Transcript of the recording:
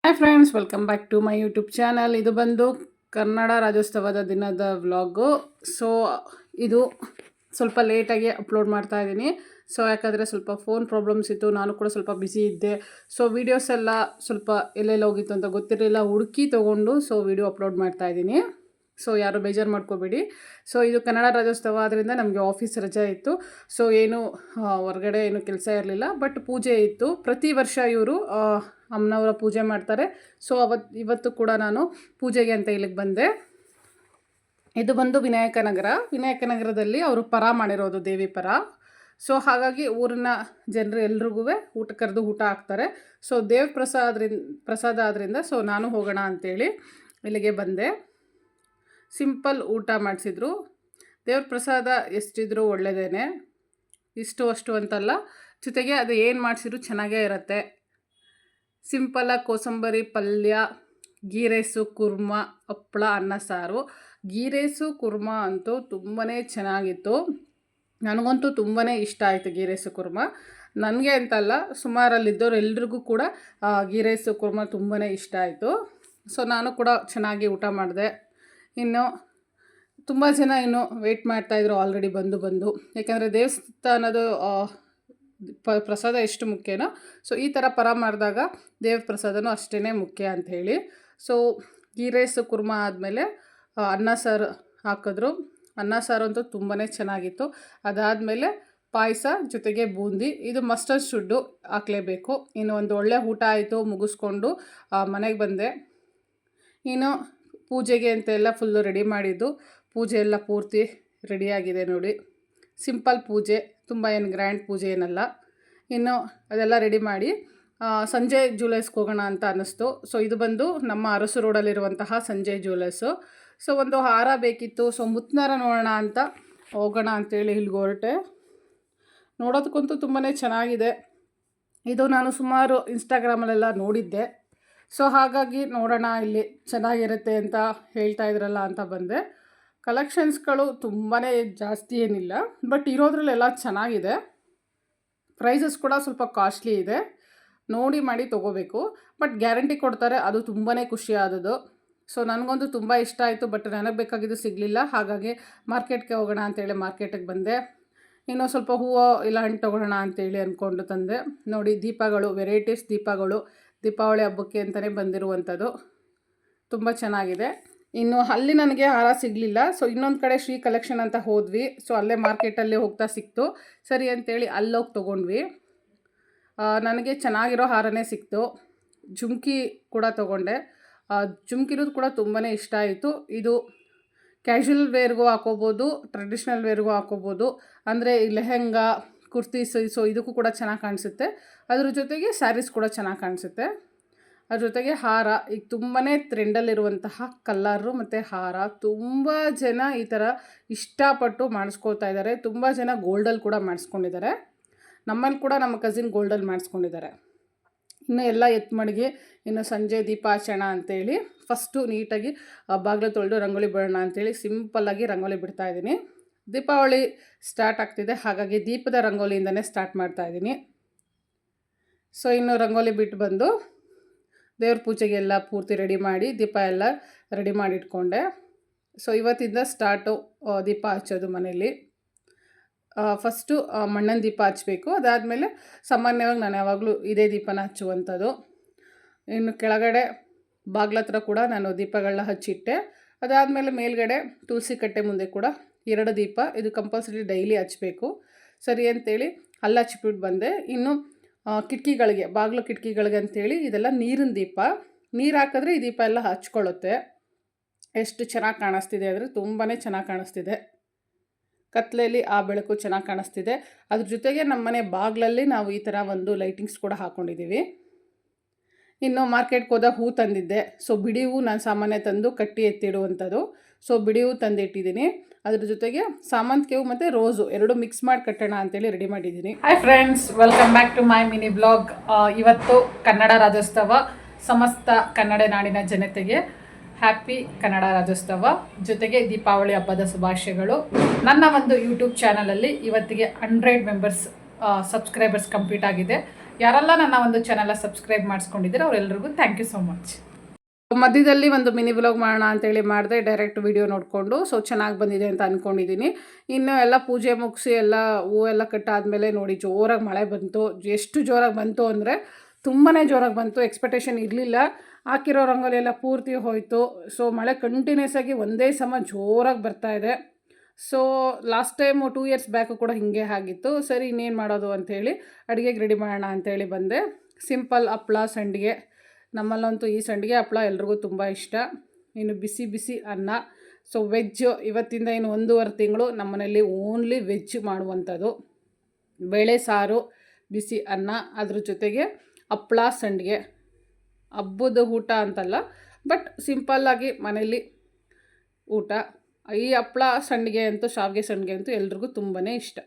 Hi friends, welcome back to my YouTube channel. ಇದು ಬಂದು ಕನ್ನಡ ರಾಜ್ಯೋತ್ಸವದ ದಿನದ ವ್ಲಾಗು. ಸೊ ಇದು ಸ್ವಲ್ಪ ಲೇಟಾಗಿ ಅಪ್ಲೋಡ್ ಮಾಡ್ತಾ ಇದ್ದೀನಿ. ಸೊ ಯಾಕಂದರೆ ಸ್ವಲ್ಪ ಫೋನ್ ಪ್ರಾಬ್ಲಮ್ಸ್ ಇತ್ತು, ನಾನು ಕೂಡ ಸ್ವಲ್ಪ ಬ್ಯುಸಿ ಇದ್ದೆ. ಸೊ ವೀಡಿಯೋಸ್ ಎಲ್ಲ ಸ್ವಲ್ಪ ಎಲ್ಲೆಲ್ಲಿ ಹೋಗಿತ್ತು ಅಂತ ಗೊತ್ತಿರಲಿಲ್ಲ, ಹುಡುಕಿ ತೊಗೊಂಡು ಸೊ ವೀಡಿಯೋ ಅಪ್ಲೋಡ್ ಮಾಡ್ತಾ ಇದ್ದೀನಿ. ಸೊ ಯಾರು ಬೇಜಾರು ಮಾಡ್ಕೋಬೇಡಿ. ಸೊ ಇದು ಕನ್ನಡ ರಾಜ್ಯೋತ್ಸವ ಆದ್ದರಿಂದ ನಮಗೆ ಆಫೀಸ್ ರಜೆ ಇತ್ತು. ಸೊ ಏನು ಹೊರಗಡೆ ಏನು ಕೆಲಸ ಇರಲಿಲ್ಲ, ಬಟ್ ಪೂಜೆ ಇತ್ತು. ಪ್ರತಿ ವರ್ಷ ಇವರು ಅಮ್ಮನವರ ಪೂಜೆ ಮಾಡ್ತಾರೆ. ಸೊ ಇವತ್ತು ಕೂಡ ನಾನು ಪೂಜೆಗೆ ಅಂತ ಇಲ್ಲಿಗೆ ಬಂದೆ. ಇದು ಬಂದು ವಿನಾಯಕನಗರದಲ್ಲಿ ಅವರು ಪರ ಮಾಡಿರೋದು, ದೇವಿ ಪರ. ಸೊ ಹಾಗಾಗಿ ಊರಿನ ಜನರು ಎಲ್ರಿಗೂ ಊಟ ಕರೆದು ಊಟ ಹಾಕ್ತಾರೆ. ಸೊ ದೇವ್ರ ಪ್ರಸಾದ ಆದ್ದರಿಂದ ಸೊ ನಾನು ಹೋಗೋಣ ಅಂಥೇಳಿ ಇಲ್ಲಿಗೆ ಬಂದೆ. ಸಿಂಪಲ್ ಊಟ ಮಾಡಿಸಿದ್ರು. ದೇವ್ರ ಪ್ರಸಾದ ಎಷ್ಟಿದ್ರೂ ಒಳ್ಳೆಯದೇ, ಇಷ್ಟು ಅಷ್ಟು ಅಂತಲ್ಲ. ಜೊತೆಗೆ ಅದು ಏನು ಮಾಡಿಸಿದ್ರು ಚೆನ್ನಾಗೇ ಇರುತ್ತೆ. ಸಿಂಪಲಾಗಿ ಕೋಸಂಬರಿ ಪಲ್ಯ, ಗೀ ರೈಸು, ಕುರ್ಮ, ಹಪ್ಪಳ, ಅನ್ನ ಸಾರು. ಗೀ ರೈಸು ಕುರ್ಮ ಅಂತೂ ತುಂಬಾ ಚೆನ್ನಾಗಿತ್ತು. ನನಗಂತೂ ತುಂಬಾ ಇಷ್ಟ ಆಯಿತು ಗೀ ರೈಸು ಕುರ್ಮ. ನನಗೆ ಅಂತಲ್ಲ, ಸುಮಾರಲ್ಲಿದ್ದವ್ರು ಎಲ್ರಿಗೂ ಕೂಡ ಗೀ ರೈಸು ಕುರ್ಮ ತುಂಬಾ ಇಷ್ಟ ಆಯಿತು. ಸೊ ನಾನು ಕೂಡ ಚೆನ್ನಾಗಿ ಊಟ ಮಾಡಿದೆ. ಇನ್ನು ತುಂಬ ಜನ ಇನ್ನು ವೆಯ್ಟ್ ಮಾಡ್ತಾಯಿದ್ರು ಆಲ್ರೆಡಿ ಬಂದು. ಯಾಕೆಂದರೆ ದೇವಸ್ಥಾನದ ಪ್ರಸಾದ ಎಷ್ಟು ಮುಖ್ಯನೋ, ಸೊ ಈ ಥರ ಪರ ಮಾಡಿದಾಗ ದೇವ್ರ ಪ್ರಸಾದನೂ ಅಷ್ಟೇ ಮುಖ್ಯ ಅಂಥೇಳಿ. ಸೊ ಗೀ ರೈಸ್ ಕುರ್ಮ ಆದಮೇಲೆ ಅನ್ನ ಸಾರು ಹಾಕಿದ್ರು. ಅನ್ನ ಸಾರು ಅಂತೂ ತುಂಬಾ ಚೆನ್ನಾಗಿತ್ತು. ಅದಾದಮೇಲೆ ಪಾಯಸ ಜೊತೆಗೆ ಬೂಂದಿ, ಇದು ಮಸ್ಟರ್ಡ್ ಶುಡ್ಡು ಹಾಕಲೇಬೇಕು. ಇನ್ನು ಒಂದು ಒಳ್ಳೆ ಊಟ ಆಯಿತು. ಮುಗಿಸ್ಕೊಂಡು ಮನೆಗೆ ಬಂದೆ. ಇನ್ನು ಪೂಜೆಗೆ ಅಂತೆಲ್ಲ ಫುಲ್ಲು ರೆಡಿ ಮಾಡಿದ್ದು. ಪೂಜೆ ಎಲ್ಲ ಪೂರ್ತಿ ರೆಡಿಯಾಗಿದೆ ನೋಡಿ. ಸಿಂಪಲ್ ಪೂಜೆ, ತುಂಬ ಏನು ಗ್ರ್ಯಾಂಡ್ ಪೂಜೆ ಏನಲ್ಲ. ಇನ್ನು ಅದೆಲ್ಲ ರೆಡಿ ಮಾಡಿ ಸಂಜಯ್ ಜ್ಯುವೆಲರ್ಸ್ಗೆ ಹೋಗೋಣ ಅಂತ ಅನ್ನಿಸ್ತು. ಸೊ ಇದು ಬಂದು ನಮ್ಮ ಅರಸು ರೋಡಲ್ಲಿರುವಂತಹ ಸಂಜಯ್ ಜ್ಯುವೆಲರ್ಸು. ಸೊ ಒಂದು ಹಾರ ಬೇಕಿತ್ತು. ಸೊ ಮುತ್ತಿನಾರ ನೋಡೋಣ ಅಂತ ಹೋಗೋಣ ಅಂತೇಳಿ ಇಲ್ಲಿಗೆ ಹೊರಟೆ. ನೋಡೋದಕ್ಕಂತೂ ತುಂಬಾ ಚೆನ್ನಾಗಿದೆ. ಇದು ನಾನು ಸುಮಾರು ಇನ್ಸ್ಟಾಗ್ರಾಮಲ್ಲೆಲ್ಲ ನೋಡಿದ್ದೆ. ಸೊ ಹಾಗಾಗಿ ನೋಡೋಣ ಇಲ್ಲಿ ಚೆನ್ನಾಗಿರುತ್ತೆ ಅಂತ ಹೇಳ್ತಾ ಇದ್ರಲ್ಲ ಅಂತ ಬಂದೆ. ಕಲೆಕ್ಷನ್ಸ್ಗಳು ತುಂಬಾ ಜಾಸ್ತಿ ಏನಿಲ್ಲ, ಬಟ್ ಇರೋದ್ರಲ್ಲೆಲ್ಲ ಚೆನ್ನಾಗಿದೆ. ಪ್ರೈಸಸ್ ಕೂಡ ಸ್ವಲ್ಪ ಕಾಸ್ಟ್ಲಿ ಇದೆ. ನೋಡಿ ಮಾಡಿ ತೊಗೋಬೇಕು, ಬಟ್ ಗ್ಯಾರಂಟಿ ಕೊಡ್ತಾರೆ, ಅದು ತುಂಬಾ ಖುಷಿ ಆದದ್ದು. ಸೊ ನನಗಂತೂ ತುಂಬ ಇಷ್ಟ ಆಯಿತು, ಬಟ್ ನನಗೆ ಬೇಕಾಗಿದ್ದು ಸಿಗಲಿಲ್ಲ. ಹಾಗಾಗಿ ಮಾರ್ಕೆಟ್ಗೆ ಹೋಗೋಣ ಅಂತೇಳಿ ಮಾರ್ಕೆಟಿಗೆ ಬಂದೆ. ಇನ್ನೂ ಸ್ವಲ್ಪ ಹೂವು ಇಲ್ಲ ಹಣ್ಣು ತೊಗೊಳ್ಳೋಣ ಅಂತೇಳಿ ಅಂದ್ಕೊಂಡು ತಂದೆ. ನೋಡಿ ದೀಪಗಳು, ವೆರೈಟೀಸ್ ದೀಪಗಳು, ದೀಪಾವಳಿ ಹಬ್ಬಕ್ಕೆ ಅಂತಲೇ ಬಂದಿರುವಂಥದ್ದು. ತುಂಬ ಚೆನ್ನಾಗಿದೆ. ಇನ್ನು ಅಲ್ಲಿ ನನಗೆ ಹಾರ ಸಿಗಲಿಲ್ಲ. ಸೊ ಇನ್ನೊಂದು ಕಡೆ ಶ್ರೀ ಕಲೆಕ್ಷನ್ ಅಂತ ಹೋದ್ವಿ. ಸೊ ಅಲ್ಲೇ ಮಾರ್ಕೆಟಲ್ಲಿ ಹೋಗ್ತಾ ಸಿಕ್ತು. ಸರಿ ಅಂತೇಳಿ ಅಲ್ಲೋಗಿ ತೊಗೊಂಡ್ವಿ. ನನಗೆ ಚೆನ್ನಾಗಿರೋ ಹಾರನೇ ಸಿಕ್ತು. ಜುಮ್ಕಿ ಕೂಡ ತೊಗೊಂಡೆ. ಜುಮ್ಕಿನೂ ಕೂಡ ತುಂಬಾ ಇಷ್ಟ ಆಯಿತು. ಇದು ಕ್ಯಾಶುವಲ್ ವೇರ್ಗೂ ಹಾಕೋಬೋದು, ಟ್ರೆಡಿಷ್ನಲ್ ವೇರ್ಗೂ ಹಾಕೋಬೋದು. ಅಂದರೆ ಈ ಲೆಹೆಂಗಾ, ಕುರ್ತೀಸ್, ಸೊ ಇದಕ್ಕೂ ಕೂಡ ಚೆನ್ನಾಗಿ ಕಾಣಿಸುತ್ತೆ. ಅದ್ರ ಜೊತೆಗೆ ಸ್ಯಾರೀಸ್ ಕೂಡ ಚೆನ್ನಾಗಿ ಕಾಣಿಸುತ್ತೆ. ಅದ್ರ ಜೊತೆಗೆ ಹಾರ, ಈಗ ತುಂಬಾ ಟ್ರೆಂಡಲ್ಲಿರುವಂತಹ ಕಲ್ಲರು ಮತ್ತು ಹಾರ. ತುಂಬ ಜನ ಈ ಥರ ಇಷ್ಟಪಟ್ಟು ಮಾಡಿಸ್ಕೊಳ್ತಾ ಇದ್ದಾರೆ. ತುಂಬ ಜನ ಗೋಲ್ಡಲ್ಲಿ ಕೂಡ ಮಾಡಿಸ್ಕೊಂಡಿದ್ದಾರೆ. ನಮ್ಮಲ್ಲಿ ಕೂಡ ನಮ್ಮ ಕಸಿನ್ ಗೋಲ್ಡಲ್ಲಿ ಮಾಡಿಸ್ಕೊಂಡಿದ್ದಾರೆ. ಇನ್ನು ಎಲ್ಲ ಎತ್ತು ಮಡಗಿ ಇನ್ನು ಸಂಜೆ ದೀಪ ಹಚ್ಚೋಣ ಅಂತೇಳಿ ಫಸ್ಟು ನೀಟಾಗಿ ಬಾಗಿಲು ತೊಳೆದು ರಂಗೋಲಿ ಬಿಡೋಣ ಅಂತೇಳಿ ಸಿಂಪಲ್ಲಾಗಿ ರಂಗೋಲಿ ಬಿಡ್ತಾಯಿದ್ದೀನಿ. ದೀಪಾವಳಿ ಸ್ಟಾರ್ಟ್ ಆಗ್ತಿದೆ, ಹಾಗಾಗಿ ದೀಪದ ರಂಗೋಲಿಯಿಂದನೇ ಸ್ಟಾರ್ಟ್ ಮಾಡ್ತಾಯಿದ್ದೀನಿ. ಸೊ ಇನ್ನು ರಂಗೋಲಿ ಬಿಟ್ಟು ಬಂದು ದೇವ್ರ ಪೂಜೆಗೆಲ್ಲ ಪೂರ್ತಿ ರೆಡಿ ಮಾಡಿ ದೀಪ ಎಲ್ಲ ರೆಡಿ ಮಾಡಿ ಇಟ್ಕೊಂಡೆ. ಸೊ ಇವತ್ತಿಂದ ಸ್ಟಾರ್ಟು ದೀಪ ಹಚ್ಚೋದು ಮನೇಲಿ. ಫಸ್ಟು ಮಣ್ಣಿನ ದೀಪ ಹಚ್ಚಬೇಕು. ಅದಾದಮೇಲೆ ಸಾಮಾನ್ಯವಾಗಿ ನಾನು ಯಾವಾಗಲೂ ಇದೇ ದೀಪನ ಹಚ್ಚುವಂಥದ್ದು. ಇನ್ನು ಕೆಳಗಡೆ ಬಾಗ್ಲತ್ರ ಕೂಡ ನಾನು ದೀಪಗಳನ್ನ ಹಚ್ಚಿಟ್ಟೆ. ಅದಾದಮೇಲೆ ಮೇಲ್ಗಡೆ ತುಳಸಿ ಕಟ್ಟೆ ಮುಂದೆ ಕೂಡ 2 ದೀಪ, ಇದು ಕಂಪಲ್ಸರಿ ಡೈಲಿ ಹಚ್ಚಬೇಕು. ಸರಿ ಅಂತೇಳಿ ಅಲ್ಲಿ ಹಚ್ಬಿಟ್ಟು ಬಂದೆ. ಇನ್ನು ಕಿಟಕಿಗಳಿಗೆ, ಬಾಗಿಲು ಕಿಟಕಿಗಳಿಗೆ ಅಂಥೇಳಿ ಇದೆಲ್ಲ ನೀರಿನ ದೀಪ. ನೀರು ಹಾಕಿದ್ರೆ ಈ ದೀಪ ಎಲ್ಲ ಹಚ್ಕೊಳ್ಳುತ್ತೆ. ಎಷ್ಟು ಚೆನ್ನಾಗಿ ಕಾಣಿಸ್ತಿದೆ ಅಂದರೆ ತುಂಬಾ ಚೆನ್ನಾಗಿ ಕಾಣಿಸ್ತಿದೆ. ಕತ್ಲೆಯಲ್ಲಿ ಆ ಬೆಳಕು ಚೆನ್ನಾಗಿ ಕಾಣಿಸ್ತಿದೆ. ಅದ್ರ ಜೊತೆಗೆ ನಮ್ಮನೆ ಬಾಗಿಲಲ್ಲಿ ನಾವು ಈ ಥರ ಒಂದು ಲೈಟಿಂಗ್ಸ್ ಕೂಡ ಹಾಕ್ಕೊಂಡಿದ್ದೀವಿ. ಇನ್ನು ಮಾರ್ಕೆಟ್ಗೆ ಹೋದಾಗ ಹೂ ತಂದಿದ್ದೆ. ಸೊ ಬಿಡಿ ಹೂ ನಾನು ಸಾಮಾನ್ಯ ತಂದು ಕಟ್ಟಿ ಎತ್ತಿಡುವಂಥದ್ದು. ಸೊ ಬಿಡಿ ಹೂ ತಂದಿಟ್ಟಿದ್ದೀನಿ. ಅದ್ರ ಜೊತೆಗೆ ಸಾಮಂತಿಗೆ ಹೂ ಮತ್ತು ರೋಸು 2 ಮಿಕ್ಸ್ ಮಾಡಿ ಕಟ್ಟೋಣ ಅಂತೇಳಿ ರೆಡಿ ಮಾಡಿದ್ದೀನಿ. Hi friends, welcome back to my mini blog. ಇವತ್ತು ಕನ್ನಡ ರಾಜ್ಯೋತ್ಸವ. ಸಮಸ್ತ ಕನ್ನಡ ನಾಡಿನ ಜನತೆಗೆ ಹ್ಯಾಪಿ ಕನ್ನಡ ರಾಜ್ಯೋತ್ಸವ, ಜೊತೆಗೆ ದೀಪಾವಳಿ ಹಬ್ಬದ ಶುಭಾಶಯಗಳು. ನನ್ನ ಒಂದು ಯೂಟ್ಯೂಬ್ ಚಾನಲಲ್ಲಿ ಇವತ್ತಿಗೆ 100 ಮೆಂಬರ್ಸ್ ಸಬ್ಸ್ಕ್ರೈಬರ್ಸ್ ಕಂಪ್ಲೀಟ್ ಆಗಿದೆ. ಯಾರೆಲ್ಲ ನನ್ನ ಒಂದು ಚಾನಲ್ ಸಬ್ಸ್ಕ್ರೈಬ್ ಮಾಡಿಸ್ಕೊಂಡಿದ್ದೀರೋ ಅವರೆಲ್ಲರಿಗೂ ಥ್ಯಾಂಕ್ ಯು ಸೊ ಮಚ್. ಮಧ್ಯದಲ್ಲಿ ಒಂದು ಮಿನಿ ವ್ಲಾಗ್ ಮಾಡೋಣ ಅಂತೇಳಿ ಮಾಡಿದೆ, ಡೈರೆಕ್ಟ್ ವಿಡಿಯೋ ನೋಡಿಕೊಂಡು. ಸೊ ಚೆನ್ನಾಗಿ ಬಂದಿದೆ ಅಂತ ಅಂದ್ಕೊಂಡಿದ್ದೀನಿ. ಇನ್ನು ಎಲ್ಲ ಪೂಜೆ ಮುಗಿಸಿ ಎಲ್ಲ ಹೂವೆಲ್ಲ ಕಟ್ಟಾದಮೇಲೆ ನೋಡಿ ಜೋರಾಗಿ ಮಳೆ ಬಂತು. ಎಷ್ಟು ಜೋರಾಗಿ ಬಂತು ಅಂದರೆ ತುಂಬಾ ಜೋರಾಗಿ ಬಂತು. ಎಕ್ಸ್ಪೆಕ್ಟೇಷನ್ ಇರಲಿಲ್ಲ. ಹಾಕಿರೋ ರಂಗೋಲಿ ಎಲ್ಲ ಪೂರ್ತಿ ಹೋಯಿತು. ಸೊ ಮಳೆ ಕಂಟಿನ್ಯೂಸ್ ಆಗಿ ಒಂದೇ ಸಮ ಜೋರಾಗಿ ಬರ್ತಾಯಿದೆ. So last time 2 years back ಕೂಡ ಹೀಗೆ ಆಗಿತ್ತು. ಸರಿ ಇನ್ನೇನು ಮಾಡೋದು ಅಂಥೇಳಿ ಅಡುಗೆಗೆ ರೆಡಿ ಮಾಡೋಣ ಅಂಥೇಳಿ ಬಂದೆ. ಸಿಂಪಲ್ ಹಪ್ಳ ಸಂಡಿಗೆ. ನಮ್ಮಲ್ಲಂತೂ ಈ ಸಂಡಿಗೆ ಹಪ್ಪಳ ಎಲ್ರಿಗೂ ತುಂಬ ಇಷ್ಟ. ಇನ್ನು ಬಿಸಿ ಬಿಸಿ ಅನ್ನ. ಸೊ ವೆಜ್ಜು ಇವತ್ತಿಂದ ಇನ್ನು 1.5 ತಿಂಗಳು ನಮ್ಮನೇಲಿ ಓನ್ಲಿ ವೆಜ್ ಮಾಡುವಂಥದ್ದು. ಬೇಳೆ ಸಾರು, ಬಿಸಿ ಅನ್ನ, ಅದ್ರ ಜೊತೆಗೆ ಹಪ್ಪಳ ಸಂಡಿಗೆ. ಹಬ್ಬದ ಊಟ ಅಂತಲ್ಲ, ಬಟ್ ಸಿಂಪಲ್ಲಾಗಿ ಮನೇಲಿ ಊಟ. ಈ ಹಪ್ಪಳ ಸಂಡಿಗೆ ಅಂತೂ, ಶಾವಿಗೆ ಸಂಡಿಗೆ ಅಂತೂ ಎಲ್ರಿಗೂ ತುಂಬಾ ಇಷ್ಟ.